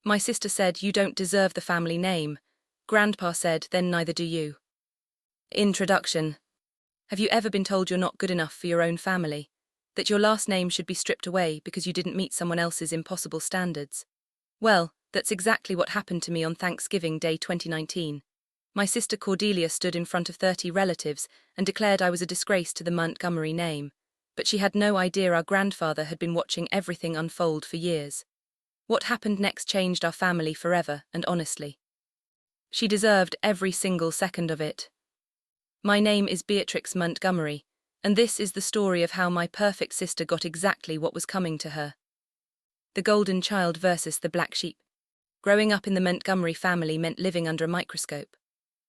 My sister said, "You don't deserve the family name." Grandpa said, "Then neither do you." Introduction. Have you ever been told you're not good enough for your own family? That your last name should be stripped away because you didn't meet someone else's impossible standards? Well, that's exactly what happened to me on Thanksgiving Day 2019. My sister Cordelia stood in front of 30 relatives and declared I was a disgrace to the Montgomery name, but she had no idea our grandfather had been watching everything unfold for years. What happened next changed our family forever, and honestly, she deserved every single second of it. My name is Beatrix Montgomery, and this is the story of how my perfect sister got exactly what was coming to her. The golden child versus the black sheep. Growing up in the Montgomery family meant living under a microscope.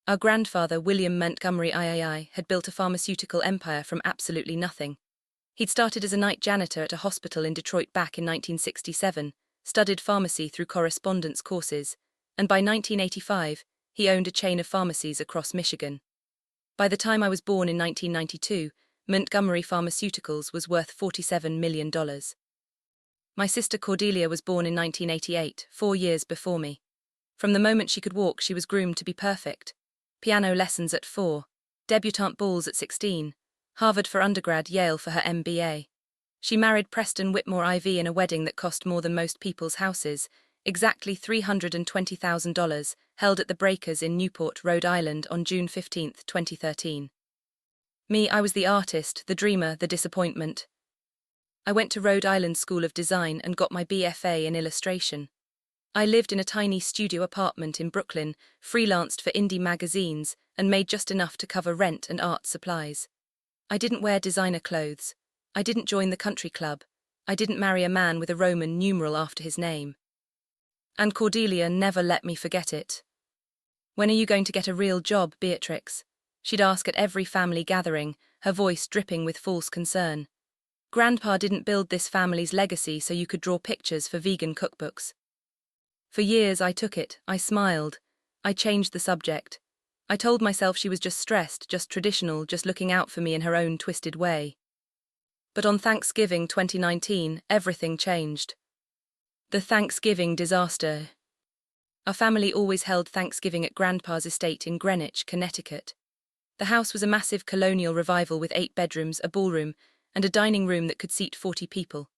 Our grandfather, William Montgomery III, had built a pharmaceutical empire from absolutely nothing. He'd started as a night janitor at a hospital in Detroit back in 1967, studied pharmacy through correspondence courses, and by 1985, he owned a chain of pharmacies across Michigan. By the time I was born in 1992, Montgomery Pharmaceuticals was worth $47 million. My sister Cordelia was born in 1988, 4 years before me. From the moment she could walk, she was groomed to be perfect. Piano lessons at 4, debutante balls at 16, Harvard for undergrad, Yale for her MBA. She married Preston Whitmore IV in a wedding that cost more than most people's houses, exactly $320,000, held at the Breakers in Newport, Rhode Island on June 15, 2013. Me, I was the artist, the dreamer, the disappointment. I went to Rhode Island School of Design and got my BFA in illustration. I lived in a tiny studio apartment in Brooklyn, freelanced for indie magazines, and made just enough to cover rent and art supplies. I didn't wear designer clothes. I didn't join the country club. I didn't marry a man with a Roman numeral after his name. And Cordelia never let me forget it. "When are you going to get a real job, Beatrix?" she'd ask at every family gathering, her voice dripping with false concern. Grandpa didn't build this family's legacy so you could draw pictures for vegan cookbooks. For years I took it, I smiled. I changed the subject. I told myself she was just stressed, just traditional, just looking out for me in her own twisted way. But on Thanksgiving 2019, everything changed. The Thanksgiving disaster. Our family always held Thanksgiving at Grandpa's estate in Greenwich, Connecticut. The house was a massive colonial revival with 8 bedrooms, a ballroom, and a dining room that could seat 40 people.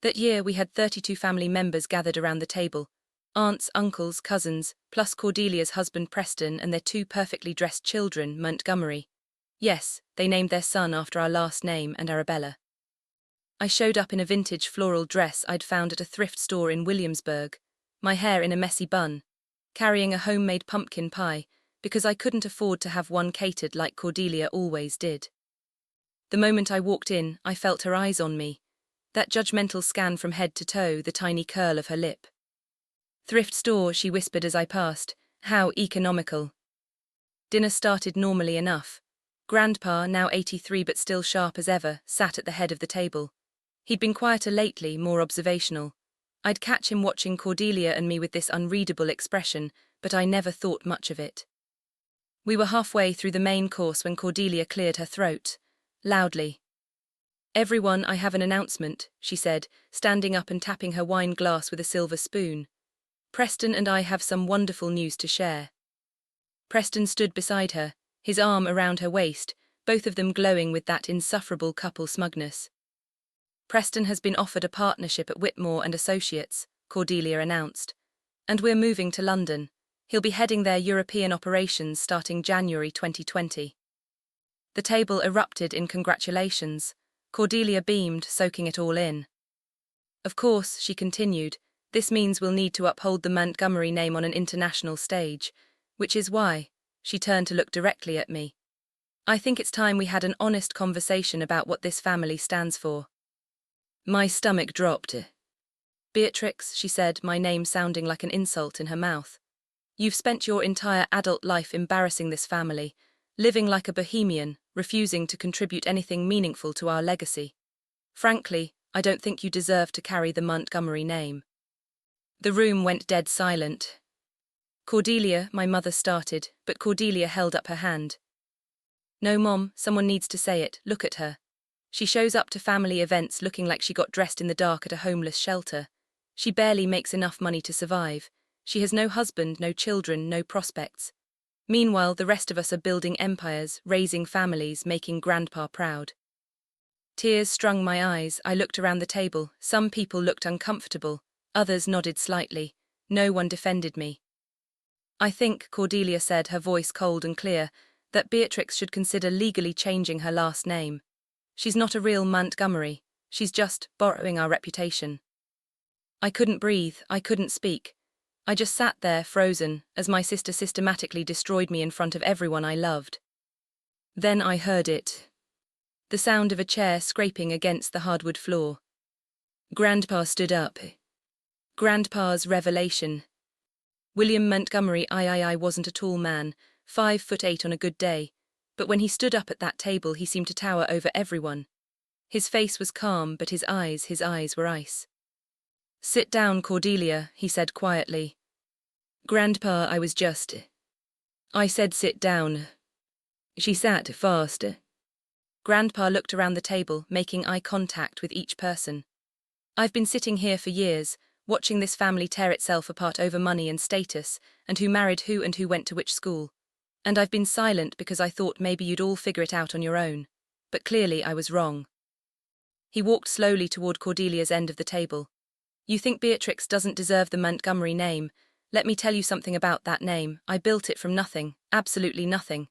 That year we had 32 family members gathered around the table. Aunts, uncles, cousins, plus Cordelia's husband Preston and their 2 perfectly dressed children, Montgomery. Yes, they named their son after our last name and Arabella. I showed up in a vintage floral dress I'd found at a thrift store in Williamsburg, my hair in a messy bun, carrying a homemade pumpkin pie, because I couldn't afford to have one catered like Cordelia always did. The moment I walked in, I felt her eyes on me. That judgmental scan from head to toe, the tiny curl of her lip. "Thrift store," she whispered as I passed. "How economical." Dinner started normally enough. Grandpa, now 83 but still sharp as ever, sat at the head of the table. He'd been quieter lately, more observational. I'd catch him watching Cordelia and me with this unreadable expression, but I never thought much of it. We were halfway through the main course when Cordelia cleared her throat, loudly. "Everyone, I have an announcement," she said, standing up and tapping her wine glass with a silver spoon. "Preston and I have some wonderful news to share." Preston stood beside her, his arm around her waist, both of them glowing with that insufferable couple smugness. "Preston has been offered a partnership at Whitmore and Associates," Cordelia announced. "And we're moving to London. He'll be heading their European operations starting January 2020. The table erupted in congratulations. Cordelia beamed, soaking it all in. "Of course," she continued, "this means we'll need to uphold the Montgomery name on an international stage, which is why," she turned to look directly at me, "I think it's time we had an honest conversation about what this family stands for." My stomach dropped. "Beatrix," she said, my name sounding like an insult in her mouth. "You've spent your entire adult life embarrassing this family, living like a bohemian, refusing to contribute anything meaningful to our legacy. Frankly, I don't think you deserve to carry the Montgomery name." The room went dead silent. "Cordelia," my mother started, but Cordelia held up her hand. "No, Mom, someone needs to say it. Look at her. She shows up to family events looking like she got dressed in the dark at a homeless shelter. She barely makes enough money to survive. She has no husband, no children, no prospects. Meanwhile, the rest of us are building empires, raising families, making Grandpa proud. Tears strung my eyes. I looked around the table. Some people looked uncomfortable. Others nodded slightly. No one defended me. I think, Cordelia said, her voice cold and clear, that Beatrix should consider legally changing her last name. She's not a real Montgomery. She's just borrowing our reputation. I couldn't breathe. I couldn't speak. I just sat there, frozen, as my sister systematically destroyed me in front of everyone I loved. Then I heard it. The sound of a chair scraping against the hardwood floor. Grandpa stood up. Grandpa's revelation. William Montgomery I wasn't a tall man, 5'8" on a good day, but when he stood up at that table he seemed to tower over everyone. His face was calm, but his eyes were ice. "Sit down, Cordelia," he said quietly. "Grandpa, I said sit down." She sat fast. Grandpa looked around the table, making eye contact with each person. "I've been sitting here for years, watching this family tear itself apart over money and status, and who married who and who went to which school. And I've been silent because I thought maybe you'd all figure it out on your own. But clearly I was wrong." He walked slowly toward Cordelia's end of the table. "You think Beatrix doesn't deserve the Montgomery name? Let me tell you something about that name. I built it from nothing, absolutely nothing.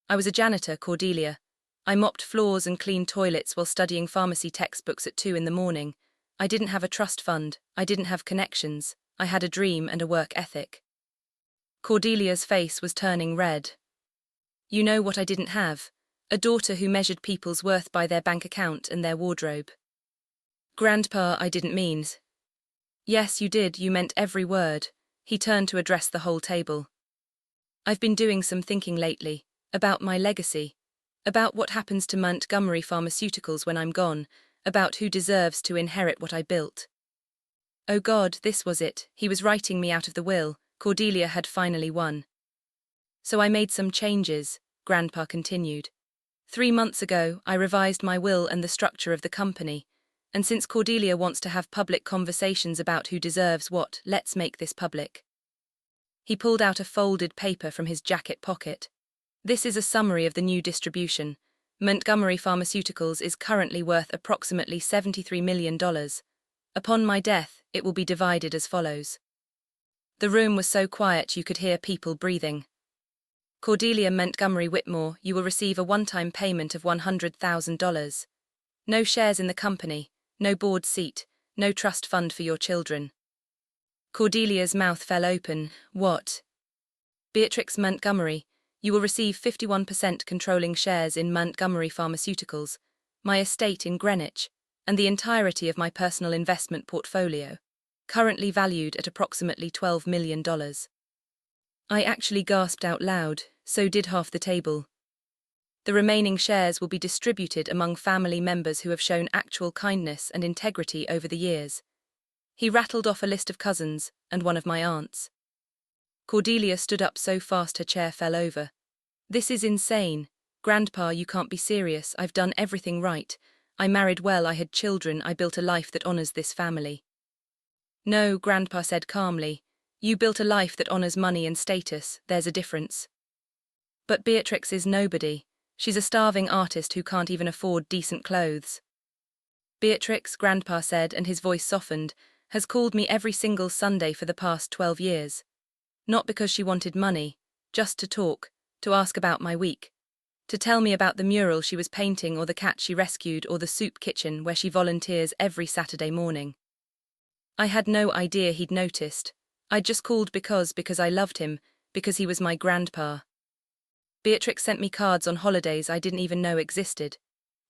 I was a janitor, Cordelia. I mopped floors and cleaned toilets while studying pharmacy textbooks at 2 in the morning. I didn't have a trust fund, I didn't have connections, I had a dream and a work ethic." Cordelia's face was turning red. "You know what I didn't have? A daughter who measured people's worth by their bank account and their wardrobe." "Grandpa, I didn't mean." "Yes, you did, you meant every word." He turned to address the whole table. "I've been doing some thinking lately, about my legacy, about what happens to Montgomery Pharmaceuticals when I'm gone, about who deserves to inherit what I built." Oh God, this was it. He was writing me out of the will. Cordelia had finally won. "So I made some changes," Grandpa continued. 3 months ago, I revised my will and the structure of the company. And since Cordelia wants to have public conversations about who deserves what, let's make this public. He pulled out a folded paper from his jacket pocket. "This is a summary of the new distribution. Montgomery Pharmaceuticals is currently worth approximately $73 million. Upon my death, it will be divided as follows." The room was so quiet you could hear people breathing. "Cordelia Montgomery Whitmore, you will receive a one-time payment of $100,000. No shares in the company, no board seat, no trust fund for your children." Cordelia's mouth fell open. "What?" "Beatrix Montgomery, you will receive 51% controlling shares in Montgomery Pharmaceuticals, my estate in Greenwich, and the entirety of my personal investment portfolio, currently valued at approximately $12 million. I actually gasped out loud, so did half the table. "The remaining shares will be distributed among family members who have shown actual kindness and integrity over the years." He rattled off a list of cousins and one of my aunts. Cordelia stood up so fast her chair fell over. "This is insane. Grandpa, you can't be serious. I've done everything right. I married well, I had children, I built a life that honors this family." "No," Grandpa said calmly. "You built a life that honors money and status. There's a difference. But Beatrix is nobody. She's a starving artist who can't even afford decent clothes." "Beatrix," Grandpa said, and his voice softened, "has called me every single Sunday for the past 12 years. Not because she wanted money, just to talk, to ask about my week, to tell me about the mural she was painting or the cat she rescued or the soup kitchen where she volunteers every Saturday morning." I had no idea he'd noticed. I'd just called because I loved him, because he was my grandpa. "Beatrix sent me cards on holidays I didn't even know existed.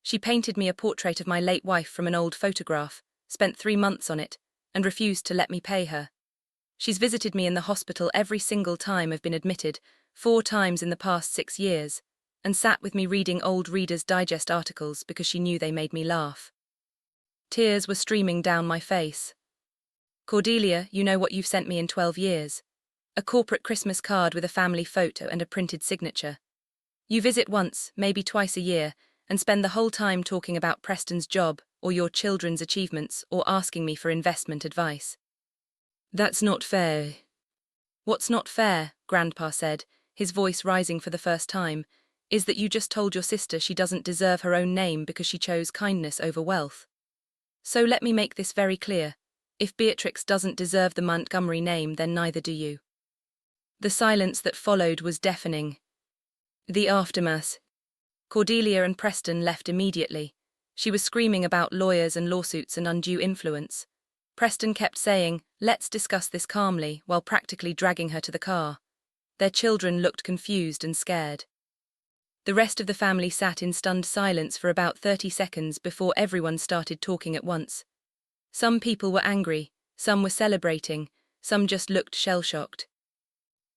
She painted me a portrait of my late wife from an old photograph, spent 3 months on it, and refused to let me pay her. She's visited me in the hospital every single time I've been admitted, 4 times in the past 6 years, and sat with me reading old Reader's Digest articles because she knew they made me laugh." Tears were streaming down my face. "Cordelia, you know what you've sent me in 12 years? A corporate Christmas card with a family photo and a printed signature. You visit once, maybe twice a year, and spend the whole time talking about Preston's job or your children's achievements or asking me for investment advice. That's not fair. What's not fair, Grandpa said, his voice rising for the first time, is that you just told your sister she doesn't deserve her own name because she chose kindness over wealth. So let me make this very clear. If Beatrix doesn't deserve the Montgomery name, then neither do you. The silence that followed was deafening. The aftermath. Cordelia and Preston left immediately. She was screaming about lawyers and lawsuits and undue influence. Preston kept saying, "Let's discuss this calmly," while practically dragging her to the car. Their children looked confused and scared. The rest of the family sat in stunned silence for about 30 seconds before everyone started talking at once. Some people were angry, some were celebrating, some just looked shell-shocked.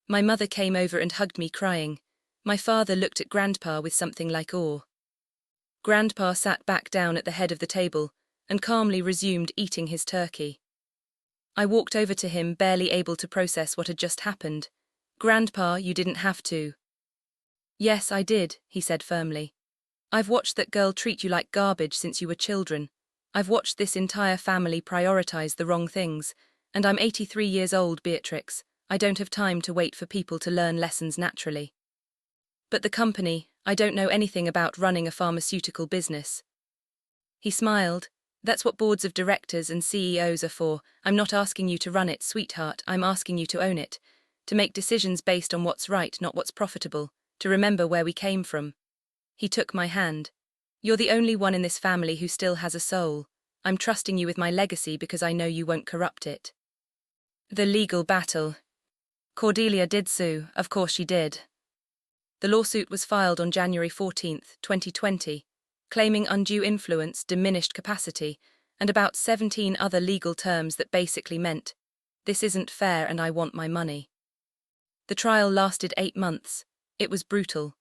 My mother came over and hugged me, crying. My father looked at Grandpa with something like awe. Grandpa sat back down at the head of the table and calmly resumed eating his turkey. I walked over to him, barely able to process what had just happened. "Grandpa, you didn't have to." "Yes, I did," he said firmly. "I've watched that girl treat you like garbage since you were children. I've watched this entire family prioritize the wrong things, and I'm 83 years old, Beatrix. I don't have time to wait for people to learn lessons naturally. But the company, I don't know anything about running a pharmaceutical business." He smiled. "That's what boards of directors and CEOs are for. I'm not asking you to run it, sweetheart. I'm asking you to own it. To make decisions based on what's right, not what's profitable. To remember where we came from." He took my hand. "You're the only one in this family who still has a soul. I'm trusting you with my legacy because I know you won't corrupt it." The legal battle. Cordelia did sue, of course she did. The lawsuit was filed on January 14, 2020, claiming undue influence, diminished capacity, and about 17 other legal terms that basically meant, "This isn't fair and I want my money." The trial lasted 8 months. It was brutal.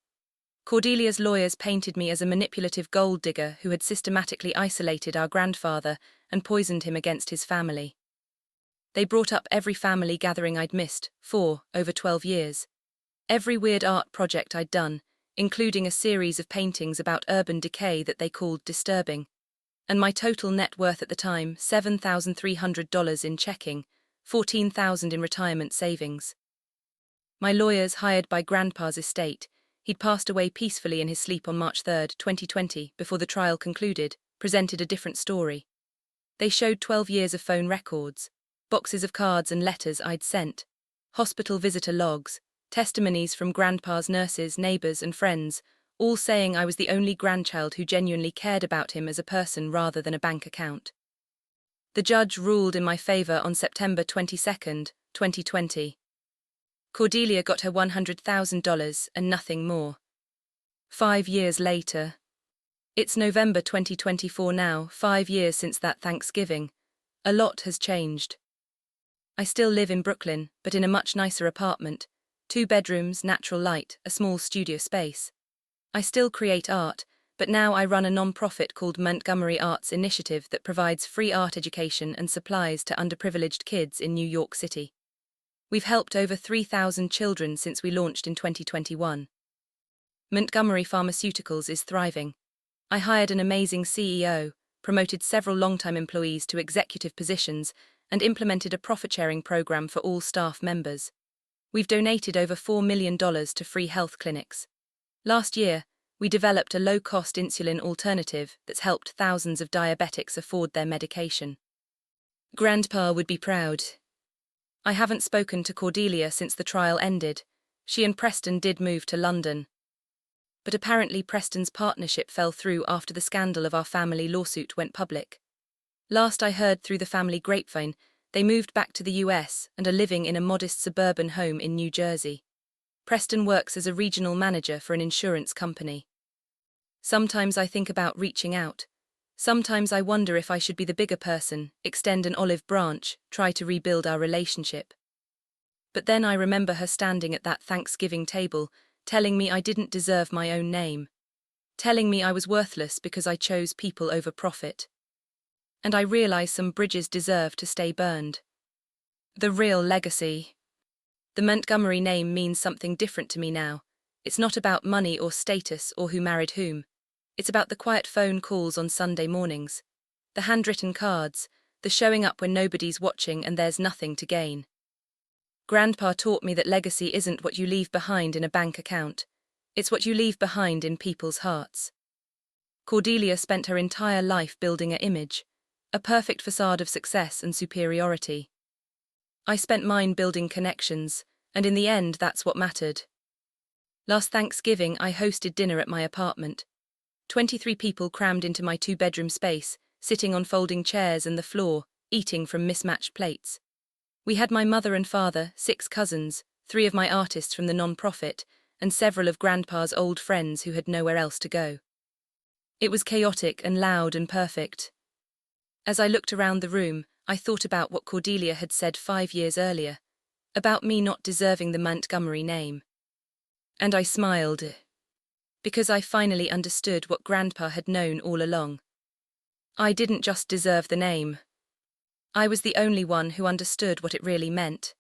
Cordelia's lawyers painted me as a manipulative gold digger who had systematically isolated our grandfather and poisoned him against his family. They brought up every family gathering I'd missed, for over 12 years. Every weird art project I'd done, including a series of paintings about urban decay that they called disturbing. And my total net worth at the time, $7,300 in checking, $14,000 in retirement savings. My lawyers, hired by Grandpa's estate, he'd passed away peacefully in his sleep on March 3, 2020, before the trial concluded, presented a different story. They showed 12 years of phone records, boxes of cards and letters I'd sent, hospital visitor logs, testimonies from Grandpa's nurses, neighbors, and friends, all saying I was the only grandchild who genuinely cared about him as a person rather than a bank account. The judge ruled in my favor on September 22, 2020. Cordelia got her $100,000 and nothing more. 5 years later. It's November 2024 now, 5 years since that Thanksgiving. A lot has changed. I still live in Brooklyn, but in a much nicer apartment. 2 bedrooms, natural light, a small studio space. I still create art, but now I run a non-profit called Montgomery Arts Initiative that provides free art education and supplies to underprivileged kids in New York City. We've helped over 3,000 children since we launched in 2021. Montgomery Pharmaceuticals is thriving. I hired an amazing CEO, promoted several longtime employees to executive positions, and implemented a profit-sharing program for all staff members. We've donated over $4 million to free health clinics. Last year, we developed a low-cost insulin alternative that's helped thousands of diabetics afford their medication. Grandpa would be proud. I haven't spoken to Cordelia since the trial ended. She and Preston did move to London. But apparently Preston's partnership fell through after the scandal of our family lawsuit went public. Last I heard through the family grapevine, they moved back to the US and are living in a modest suburban home in New Jersey. Preston works as a regional manager for an insurance company. Sometimes I think about reaching out. Sometimes I wonder if I should be the bigger person, extend an olive branch, try to rebuild our relationship. But then I remember her standing at that Thanksgiving table, telling me I didn't deserve my own name. Telling me I was worthless because I chose people over profit. And I realize some bridges deserve to stay burned. The real legacy. The Montgomery name means something different to me now. It's not about money or status or who married whom. It's about the quiet phone calls on Sunday mornings, the handwritten cards, the showing up when nobody's watching and there's nothing to gain. Grandpa taught me that legacy isn't what you leave behind in a bank account, it's what you leave behind in people's hearts. Cordelia spent her entire life building an image, a perfect facade of success and superiority. I spent mine building connections, and in the end that's what mattered. Last Thanksgiving I hosted dinner at my apartment. 23 people crammed into my 2-bedroom space, sitting on folding chairs and the floor, eating from mismatched plates. We had my mother and father, 6 cousins, 3 of my artists from the non-profit, and several of Grandpa's old friends who had nowhere else to go. It was chaotic and loud and perfect. As I looked around the room, I thought about what Cordelia had said 5 years earlier, about me not deserving the Montgomery name. And I smiled, because I finally understood what Grandpa had known all along. I didn't just deserve the name. I was the only one who understood what it really meant.